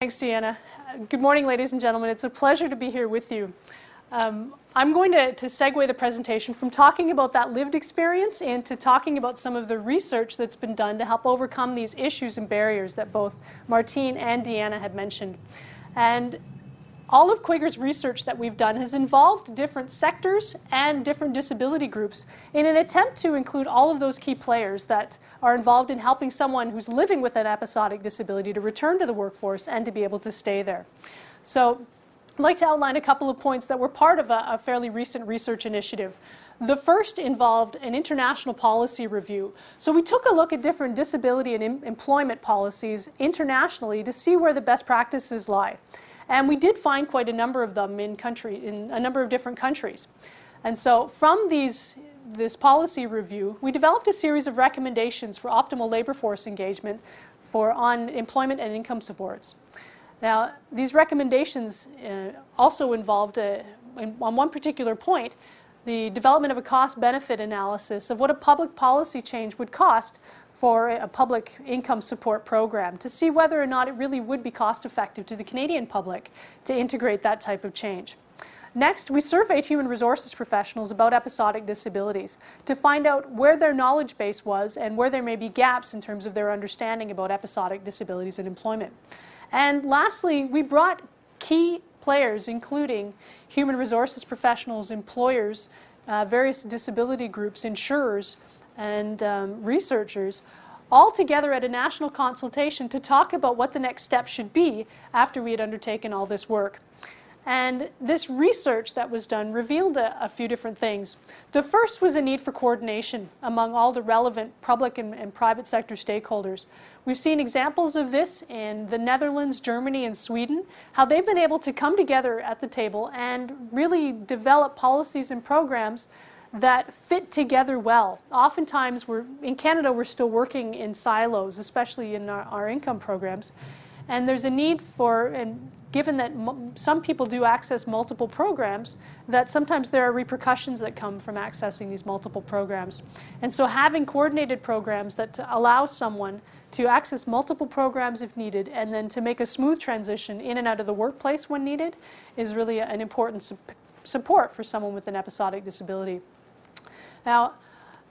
Thanks, Deanna. Good morning, ladies and gentlemen. It's a pleasure to be here with you. I'm going to segue the presentation from talking about that lived experience into talking about some of the research that's been done to help overcome these issues and barriers that both Martine and Deanna had mentioned. And all of Quigger's research that we've done has involved different sectors and different disability groups in an attempt to include all of those key players that are involved in helping someone who's living with an episodic disability to return to the workforce and to be able to stay there. So I'd like to outline a couple of points that were part of a fairly recent research initiative. The first involved an international policy review. So we took a look at different disability and employment policies internationally to see where the best practices lie. And we did find quite a number of them in a number of different countries. And so from this policy review, we developed a series of recommendations for optimal labor force engagement on employment and income supports. Now, these recommendations also involved, on one particular point, the development of a cost-benefit analysis of what a public policy change would cost for a public income support program to see whether or not it really would be cost-effective to the Canadian public to integrate that type of change. Next, we surveyed human resources professionals about episodic disabilities to find out where their knowledge base was and where there may be gaps in terms of their understanding about episodic disabilities in employment. And lastly, we brought key players, including human resources professionals, employers, various disability groups, insurers, and researchers, all together at a national consultation to talk about what the next step should be after we had undertaken all this work. And this research that was done revealed a few different things. The first was a need for coordination among all the relevant public and private sector stakeholders. We've seen examples of this in the Netherlands, Germany, and Sweden, how they've been able to come together at the table and really develop policies and programs that fit together well. Oftentimes, in Canada, we're still working in silos, especially in our income programs. And there's a need for, and given that some people do access multiple programs, that sometimes there are repercussions that come from accessing these multiple programs. And so having coordinated programs that allow someone to access multiple programs if needed and then to make a smooth transition in and out of the workplace when needed is really an important support for someone with an episodic disability. Now,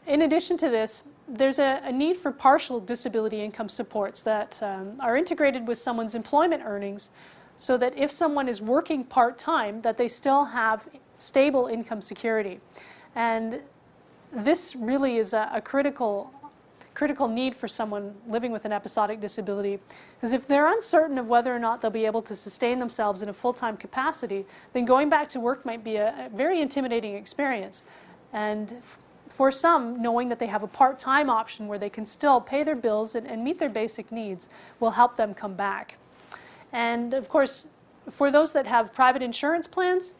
in addition to this, there's a need for partial disability income supports that are integrated with someone's employment earnings so that if someone is working part-time, that they still have stable income security. And this really is a critical need for someone living with an episodic disability, because if they're uncertain of whether or not they'll be able to sustain themselves in a full-time capacity, then going back to work might be a very intimidating experience. And for some, knowing that they have a part-time option where they can still pay their bills and meet their basic needs will help them come back. And of course, for those that have private insurance plans,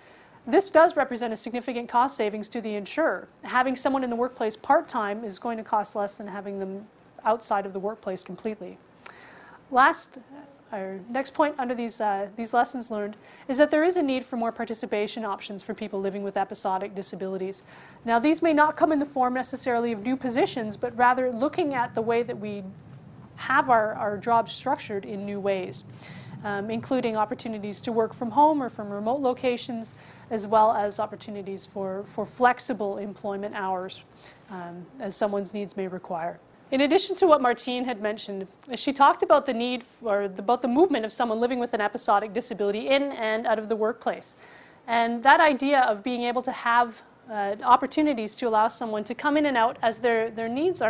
this does represent a significant cost savings to the insurer. Having someone in the workplace part-time is going to cost less than having them outside of the workplace completely. Our next point under these lessons learned is that there is a need for more participation options for people living with episodic disabilities. Now, these may not come in the form necessarily of new positions, but rather looking at the way that we have our jobs structured in new ways, including opportunities to work from home or from remote locations, as well as opportunities for flexible employment hours as someone's needs may require. In addition to what Martine had mentioned, she talked about the need about the movement of someone living with an episodic disability in and out of the workplace. And that idea of being able to have opportunities to allow someone to come in and out as their needs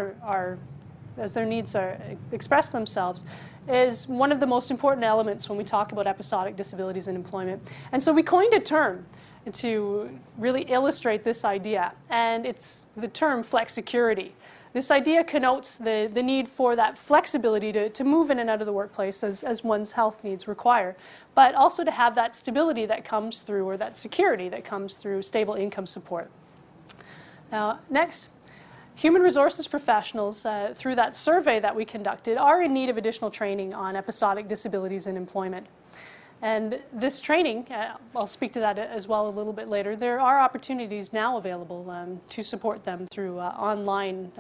express themselves is one of the most important elements when we talk about episodic disabilities in employment. And so we coined a term to really illustrate this idea, and it's the term flexicurity. This idea connotes the need for that flexibility to move in and out of the workplace as one's health needs require, but also to have that stability that comes through, or that security that comes through stable income support. Now, next, human resources professionals, through that survey that we conducted, are in need of additional training on episodic disabilities in employment. And this training, I'll speak to that as well a little bit later, there are opportunities now available to support them through online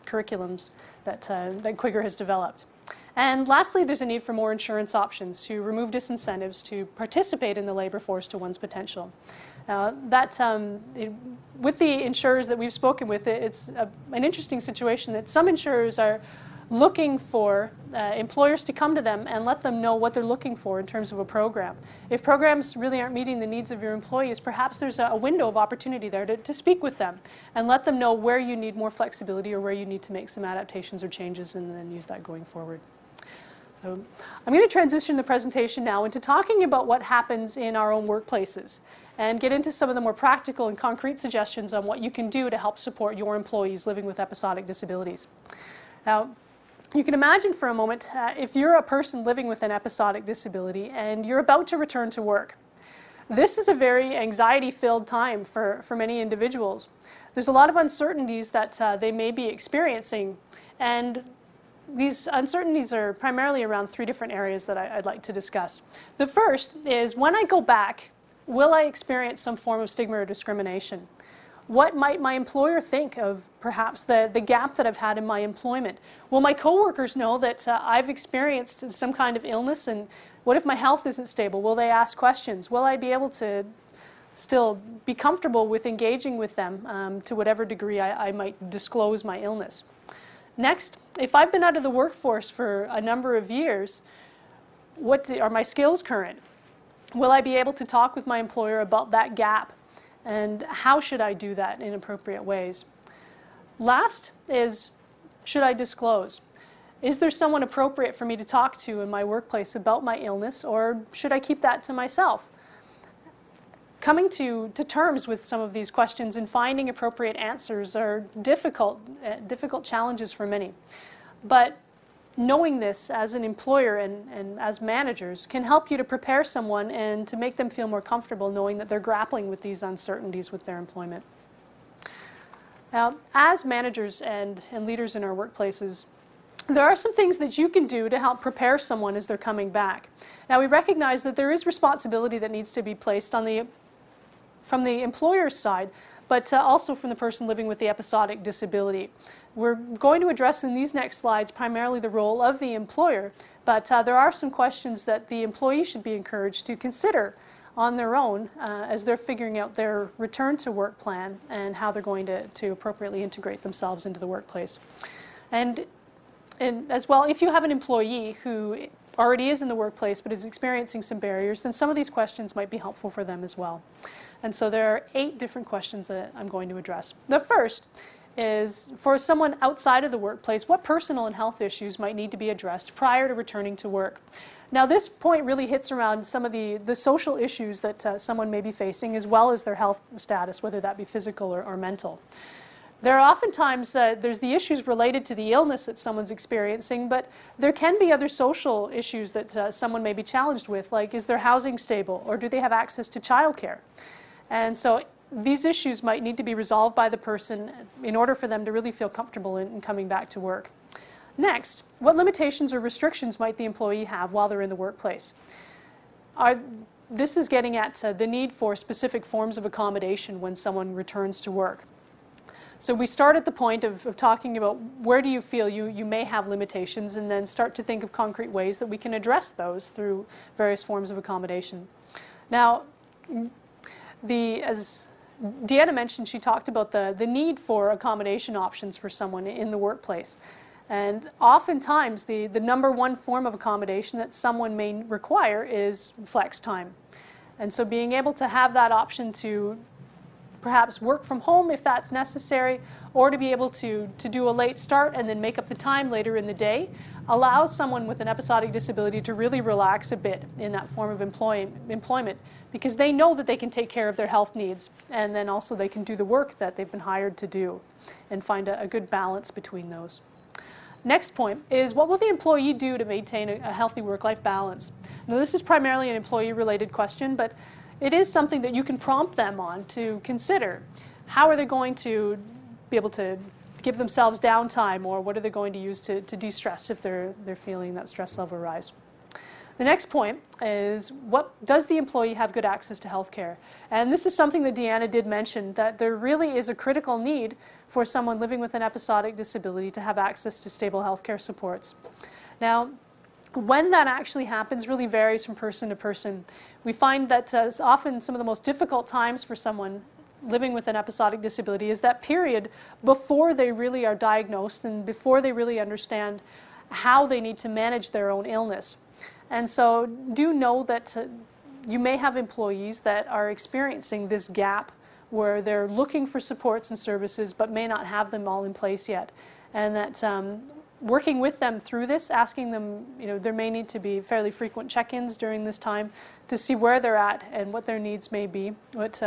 curriculums that Quigger has developed. And lastly, there's a need for more insurance options to remove disincentives to participate in the labor force to one's potential. With the insurers that we've spoken with, it's an interesting situation that some insurers are looking for employers to come to them and let them know what they're looking for in terms of a program. If programs really aren't meeting the needs of your employees, perhaps there's a window of opportunity there to speak with them and let them know where you need more flexibility or where you need to make some adaptations or changes, and then use that going forward. So I'm going to transition the presentation now into talking about what happens in our own workplaces and get into some of the more practical and concrete suggestions on what you can do to help support your employees living with episodic disabilities. Now, you can imagine for a moment if you're a person living with an episodic disability and you're about to return to work. This is a very anxiety-filled time for many individuals. There's a lot of uncertainties that they may be experiencing, and these uncertainties are primarily around three different areas that I'd like to discuss. The first is, when I go back, will I experience some form of stigma or discrimination? What might my employer think of perhaps the gap that I've had in my employment? Will my coworkers know that I've experienced some kind of illness, and what if my health isn't stable? Will they ask questions? Will I be able to still be comfortable with engaging with them to whatever degree I might disclose my illness? Next, if I've been out of the workforce for a number of years, are my skills current? Will I be able to talk with my employer about that gap? And how should I do that in appropriate ways? Last is, should I disclose? Is there someone appropriate for me to talk to in my workplace about my illness, or should I keep that to myself? Coming to terms with some of these questions and finding appropriate answers are difficult challenges for many. But knowing this as an employer and as managers can help you to prepare someone and to make them feel more comfortable knowing that they're grappling with these uncertainties with their employment. Now, as managers and leaders in our workplaces, there are some things that you can do to help prepare someone as they're coming back. Now, we recognize that there is responsibility that needs to be placed from the employer's side, but also from the person living with the episodic disability. We're going to address in these next slides primarily the role of the employer, but there are some questions that the employee should be encouraged to consider on their own as they're figuring out their return to work plan and how they're going to appropriately integrate themselves into the workplace. And as well, if you have an employee who already is in the workplace but is experiencing some barriers, then some of these questions might be helpful for them as well. And so there are 8 different questions that I'm going to address. The first is, for someone outside of the workplace, what personal and health issues might need to be addressed prior to returning to work? Now, this point really hits around some of the social issues that someone may be facing, as well as their health status, whether that be physical or mental. There are oftentimes, there's the issues related to the illness that someone's experiencing, but there can be other social issues that someone may be challenged with, like, is their housing stable, or do they have access to childcare? And so these issues might need to be resolved by the person in order for them to really feel comfortable in coming back to work. Next, what limitations or restrictions might the employee have while they're in the workplace? This is getting at the need for specific forms of accommodation when someone returns to work. So we start at the point of talking about where do you feel you may have limitations, and then start to think of concrete ways that we can address those through various forms of accommodation. Now, as Deanna mentioned, she talked about the need for accommodation options for someone in the workplace. And oftentimes, the number one form of accommodation that someone may require is flex time. And so being able to have that option to perhaps work from home if that's necessary, or to be able to do a late start and then make up the time later in the day, allows someone with an episodic disability to really relax a bit in that form of employment, because they know that they can take care of their health needs, and then also they can do the work that they've been hired to do and find a good balance between those. Next point is, what will the employee do to maintain a healthy work-life balance? Now, this is primarily an employee-related question, but it is something that you can prompt them on to consider. How are they going to be able to give themselves downtime, or what are they going to use to de-stress if they're feeling that stress level rise? The next point is, does the employee have good access to health care? And this is something that Deanna did mention, that there really is a critical need for someone living with an episodic disability to have access to stable health care supports. Now, When that actually happens really varies from person to person. We find that often some of the most difficult times for someone living with an episodic disability is that period before they really are diagnosed and before they really understand how they need to manage their own illness. And so do know that you may have employees that are experiencing this gap where they're looking for supports and services but may not have them all in place yet. And that working with them through this, asking them, there may need to be fairly frequent check-ins during this time to see where they're at and what their needs may be. But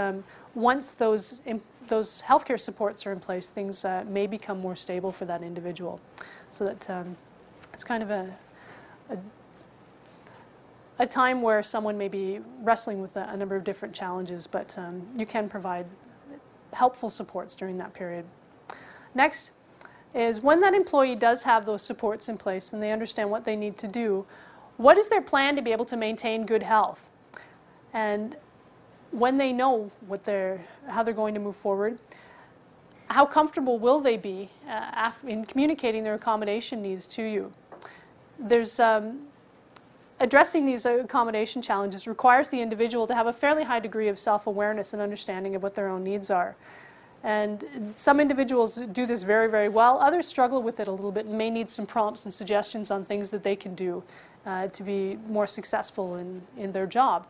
once those healthcare supports are in place, things may become more stable for that individual. So that it's kind of a time where someone may be wrestling with a number of different challenges, but you can provide helpful supports during that period. Next is when that employee does have those supports in place and they understand what they need to do, what is their plan to be able to maintain good health? And when they know how they're going to move forward, how comfortable will they be in communicating their accommodation needs to you? There's addressing these accommodation challenges requires the individual to have a fairly high degree of self-awareness and understanding of what their own needs are. And some individuals do this very, very well. Others struggle with it a little bit and may need some prompts and suggestions on things that they can do to be more successful in their job.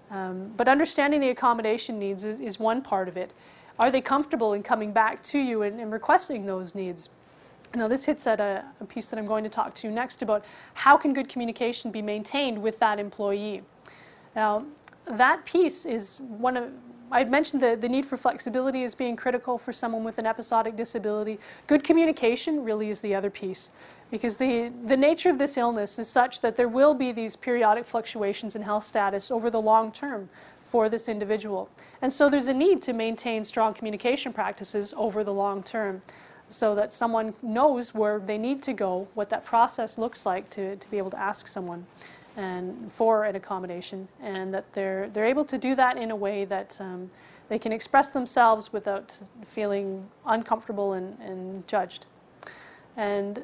But understanding the accommodation needs is one part of it. Are they comfortable in coming back to you and requesting those needs? Now this hits at a piece that I'm going to talk to next about how can good communication be maintained with that employee. Now that piece is one of, I'd mentioned the need for flexibility as being critical for someone with an episodic disability. Good communication really is the other piece, because the nature of this illness is such that there will be these periodic fluctuations in health status over the long term for this individual. And so there's a need to maintain strong communication practices over the long term so that someone knows where they need to go, what that process looks like to be able to ask someone and for an accommodation, and that they're able to do that in a way that they can express themselves without feeling uncomfortable and judged. And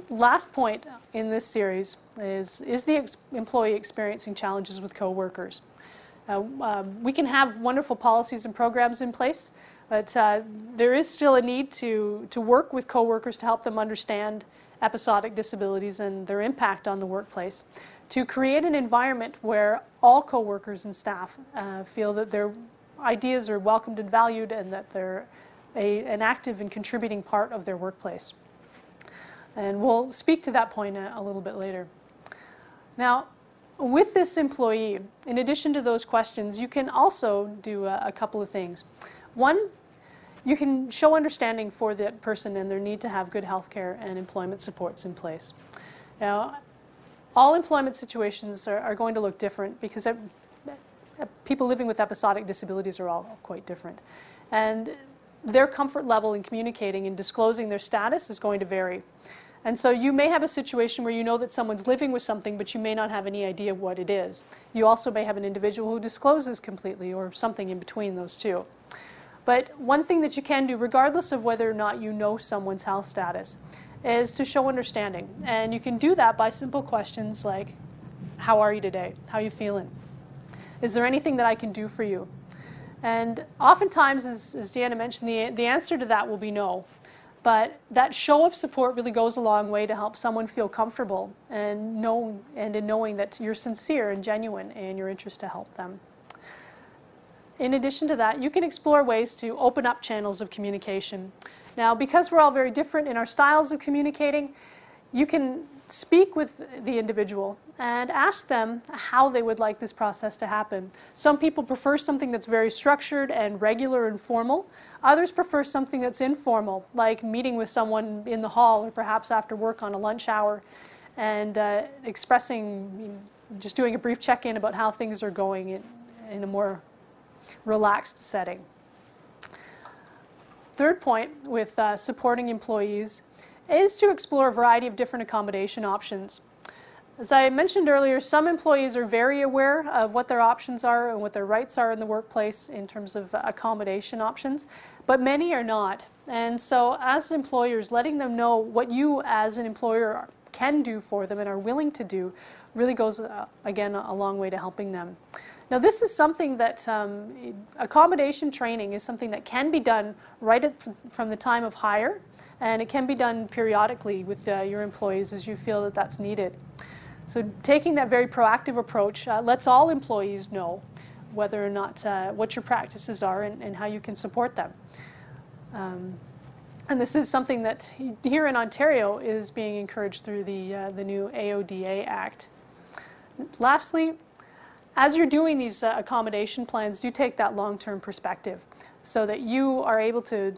last point in this series is the employee experiencing challenges with coworkers. We can have wonderful policies and programs in place, but there is still a need to work with coworkers to help them understand episodic disabilities and their impact on the workplace, to create an environment where all coworkers and staff feel that their ideas are welcomed and valued and that they're an active and contributing part of their workplace. And we'll speak to that point a little bit later. Now, with this employee, in addition to those questions, you can also do a couple of things. One, you can show understanding for that person and their need to have good health care and employment supports in place. Now, all employment situations are going to look different because people living with episodic disabilities are all quite different. And their comfort level in communicating and disclosing their status is going to vary. And so you may have a situation where you know that someone's living with something, but you may not have any idea what it is. You also may have an individual who discloses completely, or something in between those two. But one thing that you can do, regardless of whether or not you know someone's health status, is to show understanding. And you can do that by simple questions like, how are you today? How are you feeling? Is there anything that I can do for you? And oftentimes, as Deanna mentioned, the answer to that will be no. But that show of support really goes a long way to help someone feel comfortable and in knowing that you're sincere and genuine in your interest to help them. In addition to that, you can explore ways to open up channels of communication. Now, because we're all very different in our styles of communicating, you can speak with the individual and ask them how they would like this process to happen. Some people prefer something that's very structured and regular and formal. Others prefer something that's informal, like meeting with someone in the hall or perhaps after work on a lunch hour and expressing, just doing a brief check-in about how things are going in a more relaxed setting. Third point with supporting employees is to explore a variety of different accommodation options. As I mentioned earlier, some employees are very aware of what their options are and what their rights are in the workplace in terms of accommodation options, but many are not. And so as employers, letting them know what you as an employer can do for them and are willing to do really goes, again, a long way to helping them. Now, this is something that accommodation training is something that can be done right from the time of hire, and it can be done periodically with your employees as you feel that that's needed. So taking that very proactive approach lets all employees know whether or not what your practices are and how you can support them. And this is something that here in Ontario is being encouraged through the new AODA Act. Lastly, as you're doing these accommodation plans, do take that long-term perspective so that you are able to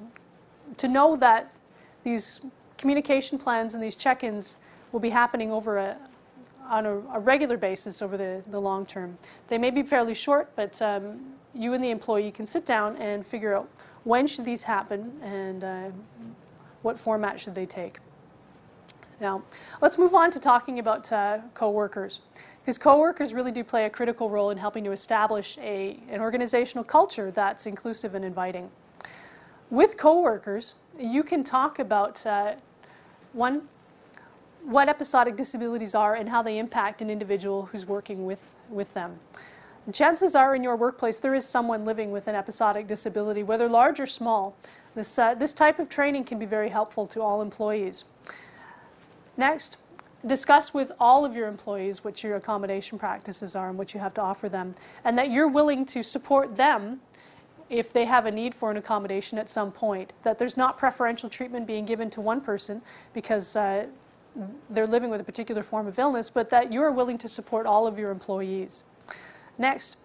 know that these communication plans and these check-ins will be happening on a regular basis over the long term. They may be fairly short, but you and the employee can sit down and figure out when should these happen and what format should they take. Now, let's move on to talking about co-workers. Because co-workers really do play a critical role in helping to establish an organizational culture that's inclusive and inviting. With co-workers, you can talk about, one, what episodic disabilities are and how they impact an individual who's working with them. Chances are in your workplace there is someone living with an episodic disability, whether large or small. This type of training can be very helpful to all employees. Next, discuss with all of your employees what your accommodation practices are and what you have to offer them, and that you're willing to support them if they have a need for an accommodation at some point, that there's not preferential treatment being given to one person because they're living with a particular form of illness, but that you are willing to support all of your employees. Next,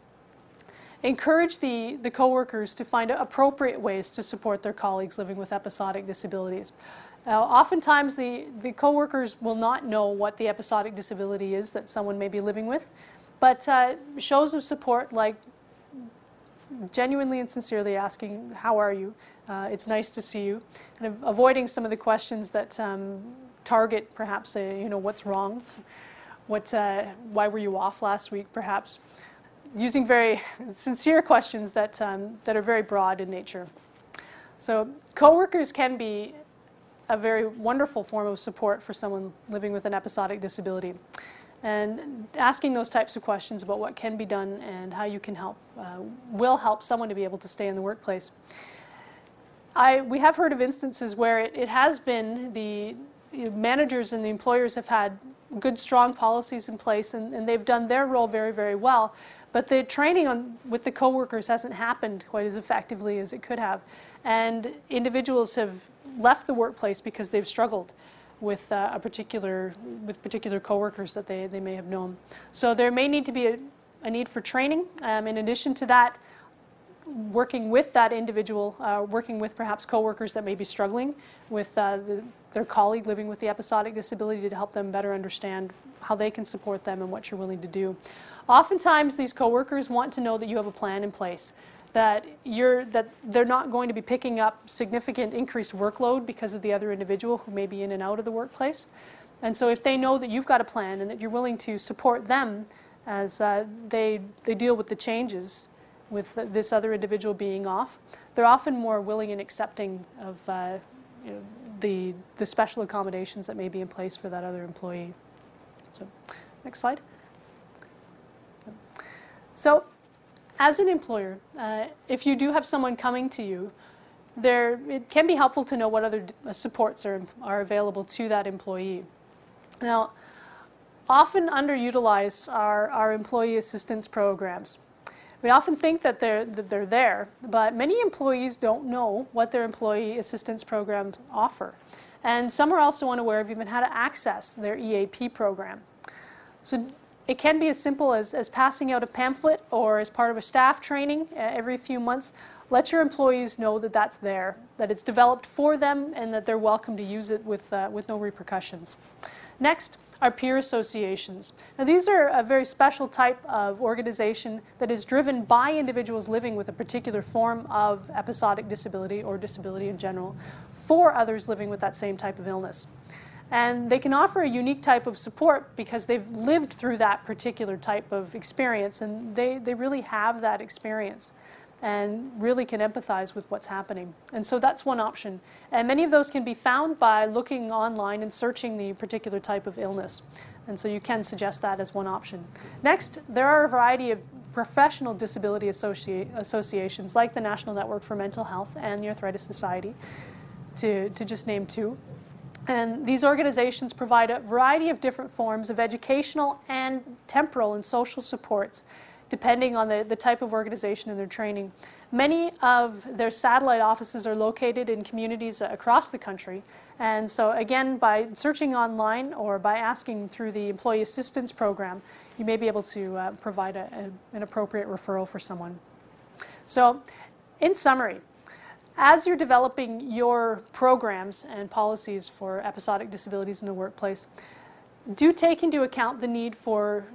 encourage the co-workers to find appropriate ways to support their colleagues living with episodic disabilities. Now, oftentimes the co-workers will not know what the episodic disability is that someone may be living with, but shows of support like genuinely and sincerely asking, how are you? It's nice to see you. And avoiding some of the questions that target perhaps, what's wrong? Why were you off last week, perhaps? Using very sincere questions that are very broad in nature. So co-workers can be a very wonderful form of support for someone living with an episodic disability. And asking those types of questions about what can be done and how you can help will help someone to be able to stay in the workplace. We have heard of instances where it has been the managers and the employers have had good, strong policies in place and they've done their role very, very well. But the training with the co-workers hasn't happened quite as effectively as it could have. And individuals have left the workplace because they've struggled with particular co-workers that they may have known. So there may need to be a need for training. In addition to that, working with that individual, working with perhaps co-workers that may be struggling with their colleague living with the episodic disability to help them better understand how they can support them and what you're willing to do. Oftentimes these co-workers want to know that you have a plan in place, that they're not going to be picking up significant increased workload because of the other individual who may be in and out of the workplace. And so if they know that you've got a plan and that you're willing to support them as they deal with the changes with this other individual being off, they're often more willing and accepting of the special accommodations that may be in place for that other employee. So, next slide. So, as an employer, if you do have someone coming to you, it can be helpful to know what other supports are available to that employee. Now, often underutilized are our employee assistance programs. We often think that they're there, but many employees don't know what their employee assistance programs offer. And some are also unaware of even how to access their EAP program. So it can be as simple as passing out a pamphlet or as part of a staff training every few months. Let your employees know that that's there, that it's developed for them, and that they're welcome to use it with no repercussions. Next are peer associations. Now these are a very special type of organization that is driven by individuals living with a particular form of episodic disability or disability in general for others living with that same type of illness. And they can offer a unique type of support because they've lived through that particular type of experience and they really have that experience. and really can empathize with what's happening. And so that's one option. And many of those can be found by looking online and searching the particular type of illness. And so you can suggest that as one option. Next, there are a variety of professional disability associations like the National Network for Mental Health and the Arthritis Society, to just name two. And these organizations provide a variety of different forms of educational and temporal and social supports, depending on the type of organization and their training. Many of their satellite offices are located in communities across the country. And so again, by searching online or by asking through the Employee Assistance Program, you may be able to provide an appropriate referral for someone. So in summary, as you're developing your programs and policies for episodic disabilities in the workplace, do take into account the need for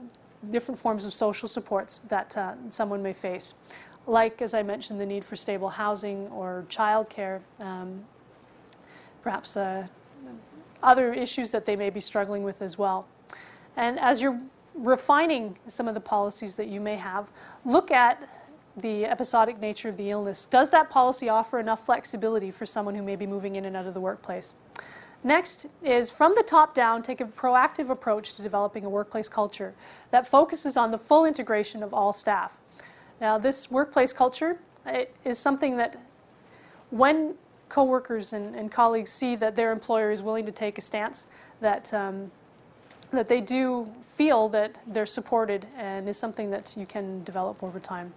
different forms of social supports that someone may face. Like, as I mentioned, the need for stable housing or childcare, perhaps other issues that they may be struggling with as well. And as you're refining some of the policies that you may have, look at the episodic nature of the illness. Does that policy offer enough flexibility for someone who may be moving in and out of the workplace? Next is, from the top down, take a proactive approach to developing a workplace culture that focuses on the full integration of all staff. Now, this workplace culture is something that when coworkers and colleagues see that their employer is willing to take a stance, that they do feel that they're supported, and is something that you can develop over time.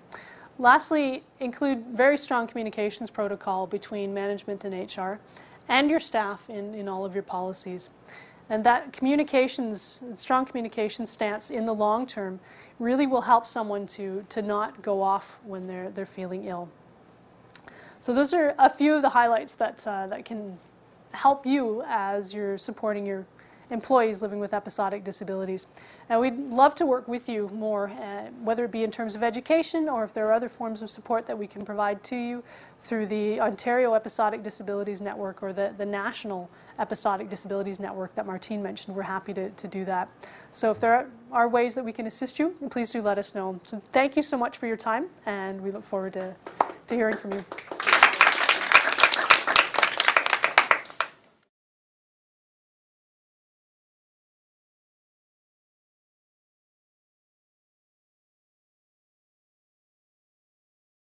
Lastly, include very strong communications protocol between management and HR and your staff in all of your policies. And that strong communication stance in the long term really will help someone to not go off when they're feeling ill. So those are a few of the highlights that can help you as you're supporting your employees living with episodic disabilities. And we'd love to work with you more, whether it be in terms of education or if there are other forms of support that we can provide to you through the Ontario Episodic Disabilities Network or the National Episodic Disabilities Network that Martine mentioned. We're happy to do that. So if there are ways that we can assist you, please do let us know. So thank you so much for your time, and we look forward to hearing from you.